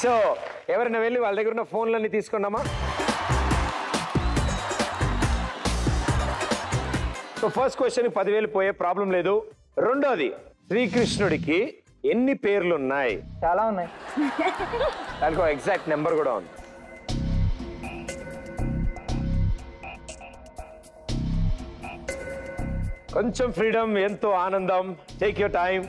So ఎవరైనా వెళ్ళి వాళ్ళ దగ్గర ఉన్న ఫోన్లన్నీ తీసుకున్నామా? సో ఫస్ట్ క్వశ్చన్ 10,000 పోయే ప్రాబ్లం లేదు. రెండోది, శ్రీకృష్ణుడికి ఎన్ని పేర్లు ఉన్నాయి? చాలా ఉన్నాయి. దానికి ఎగ్జాక్ట్ నెంబర్ కూడా ఉంది. కొంచెం ఫ్రీడమ్, ఎంతో ఆనందం. Take your time.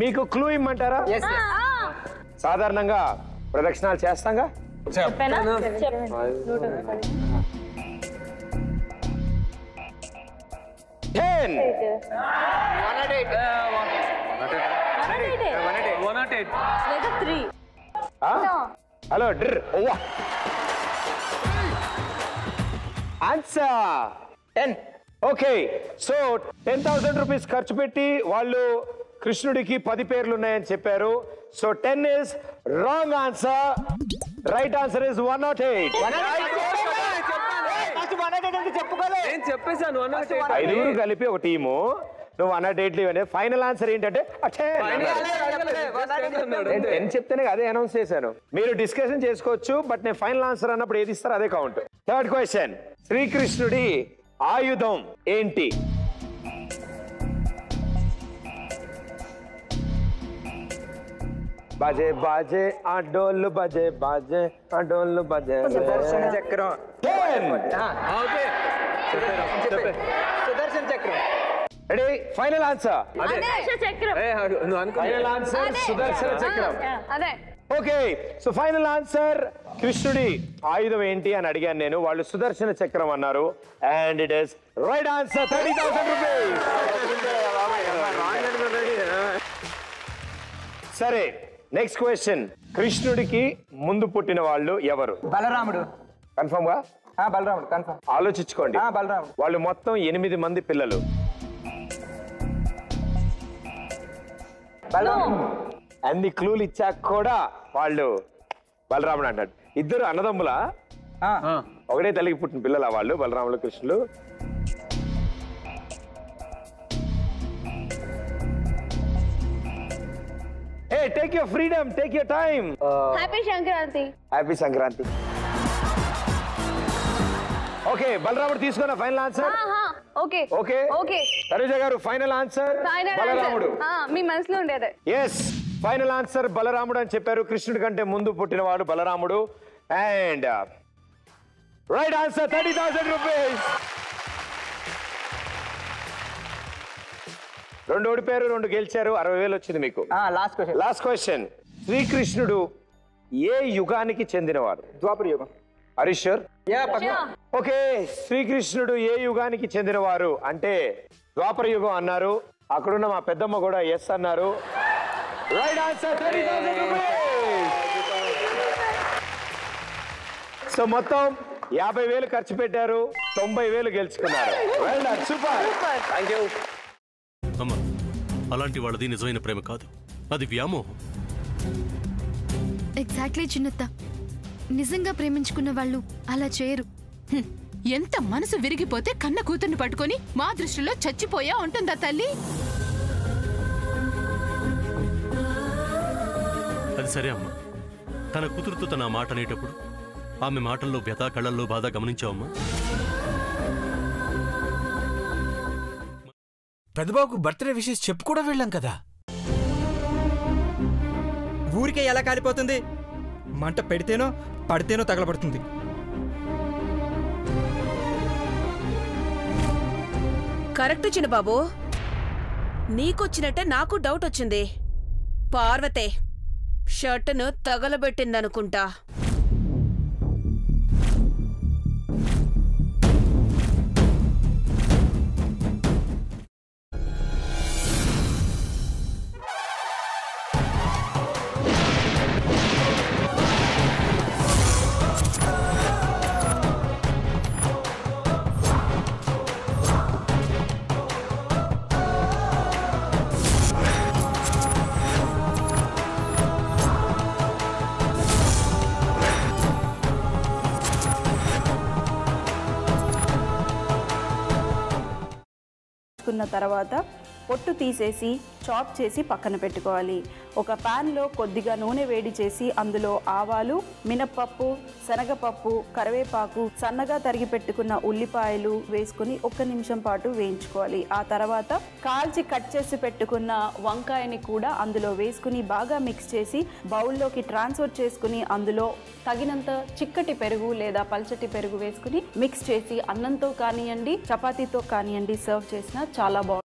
మీకు క్లూ ఇమ్మంటారా? సాధారణంగా ప్రదక్షిణాలు చేస్తాంగా. 10 హలో డ్ర్ ఆన్సర్ 10. ఓకే. సో 10,000 రూపీస్ ఖర్చు పెట్టి వాళ్ళు కృష్ణుడికి 10 పేర్లు ఉన్నాయని చెప్పారు. So 10 is wrong answer. Right answer is 108. చెప్పేసాను. ఐదుగురు కలిపి ఒక టీము, నువ్వు 108. ఫైనల్ ఆన్సర్ ఏంటంటే 10 చెప్తేనే అదే అనౌన్స్ చేశాను. మీరు డిస్కషన్ చేసుకోవచ్చు, బట్ నేను ఫైనల్ ఆన్సర్ అన్నప్పుడు ఏది ఇస్తారో అదే కౌంట్. థర్డ్ క్వశ్చన్, శ్రీకృష్ణుడి ఆయుధం ఏంటి? బాజే బాజే ఆ డోలు బాజే బాజే ఆ డోలు బాజే. సుదర్శన చక్రం. 10. సుదర్శన చక్రం. రెడీ? Final answer. నువ్వు ఫైనల్ ఆన్సర్ సుదర్శన చక్రం. అదే. ఓకే. సో ఫైనల్ ఆన్సర్ కృష్ణుడి ఆయుధం ఏంటి అని అడిగాను నేను. వాళ్ళు సుదర్శన చక్రం అన్నారు. And it is right answer. 30,000 rupees. సరే, నెక్స్ట్ క్వశ్చన్. కృష్ణుడికి ముందు పుట్టిన వాళ్ళు ఎవరు? బలరాముడు. కన్ఫర్మ్ గా? బలరాముడు కన్ఫర్మ్. ఆలోచించుకోండి. బలరాముడు. వాళ్ళు మొత్తం 8 మంది పిల్లలు. అన్ని క్లూలు ఇచ్చాక కూడా వాళ్ళు బలరాముడు అంటాడు. ఇద్దరు అన్నదమ్ములా? ఒకటే తల్లికి పుట్టిన పిల్లల వాళ్ళు, బలరాములు కృష్ణులు. ఏ take your freedom, take your time. Happy Sankranti. Happy Sankranti. Okay, బలరాముడు తీసుకున్న final answer. Okay okay okay. Tanuja గారు ఫైనల్ ఆన్సర్ బలరాముడు. మీ మనసులో ఉండేది. ఎస్, ఫైనల్ ఆన్సర్ బలరాముడు అని చెప్పారు. కృష్ణుడి కంటే ముందు పుట్టినవాడు బలరాముడు. And right answer 30,000 rupees. 2 ఓడిపోయారు, 2 గెలిచారు. 60,000 వచ్చింది మీకు. Last question. శ్రీకృష్ణుడు ఏ యుగానికి చెందినవాడు? ద్వాపర యుగం. హరీశ్వర్? ఓకే, శ్రీకృష్ణుడు ఏ యుగానికి చెందినవారు అంటే ద్వాపర యుగం అన్నారు. అక్కడున్న మా పెద్దమ్మ కూడా ఎస్ అన్నారు. Right answer 30,000 rupees. సో మొత్తం 50,000 ఖర్చు పెట్టారు, 90,000 గెలుచుకున్నారు. Well done, super. థాంక్యూ. అమ్మా, అలాంటి వాళ్ళది నిజమైన ప్రేమ కాదు, అది వ్యామోహం. ఎగ్జాక్ట్లీ చిన్నత్త. నిజంగా ప్రేమించుకున్న వాళ్ళు అలా చేయరు. ఎంత మనసు విరిగిపోతే కన్న కూతుర్ని పట్టుకొని మా దృష్టిలో చచ్చిపోయా ఉంటుందా తల్లి? అది సరే అమ్మా, తన కూతురుతో తన మాట అనేటప్పుడు ఆమె మాటల్లో వ్యథ, కళ్ళల్లో బాధ గమనించావమ్మా? పెద్దబాబుకు బర్త్డే విషెస్ చెప్పు కూడా వెళ్ళాం కదా. ఊరికే ఎలా కాలిపోతుంది? మంట పెడితేనో పడితేనో తగలబడుతుంది. కరెక్ట్ చిన్నబాబు, నీకొచ్చినట్టే నాకు డౌట్ వచ్చింది. పార్వతే షర్టును తగలబెట్టిందనుకుంటా. తర్వాత పొట్టు తీసేసి చాప్ చేసి పక్కన పెట్టుకోవాలి. ఒక ప్యాన్లో కొద్దిగా నూనె వేడి చేసి అందులో ఆవాలు, మినప్పప్పు, శనగపప్పు, కరివేపాకు, సన్నగా తరిగి పెట్టుకున్న ఉల్లిపాయలు వేసుకుని 1 నిమిషం పాటు వేయించుకోవాలి. ఆ తర్వాత కాల్చి కట్ చేసి పెట్టుకున్న వంకాయని కూడా అందులో వేసుకుని బాగా మిక్స్ చేసి బౌల్లోకి ట్రాన్స్ఫర్ చేసుకుని అందులో తగినంత చిక్కటి పెరుగు లేదా పల్చటి పెరుగు వేసుకుని మిక్స్ చేసి అన్నంతో కానివ్వండి, చపాతీతో కానివ్వండి సర్వ్ చేసినా చాలా బాగుంటుంది.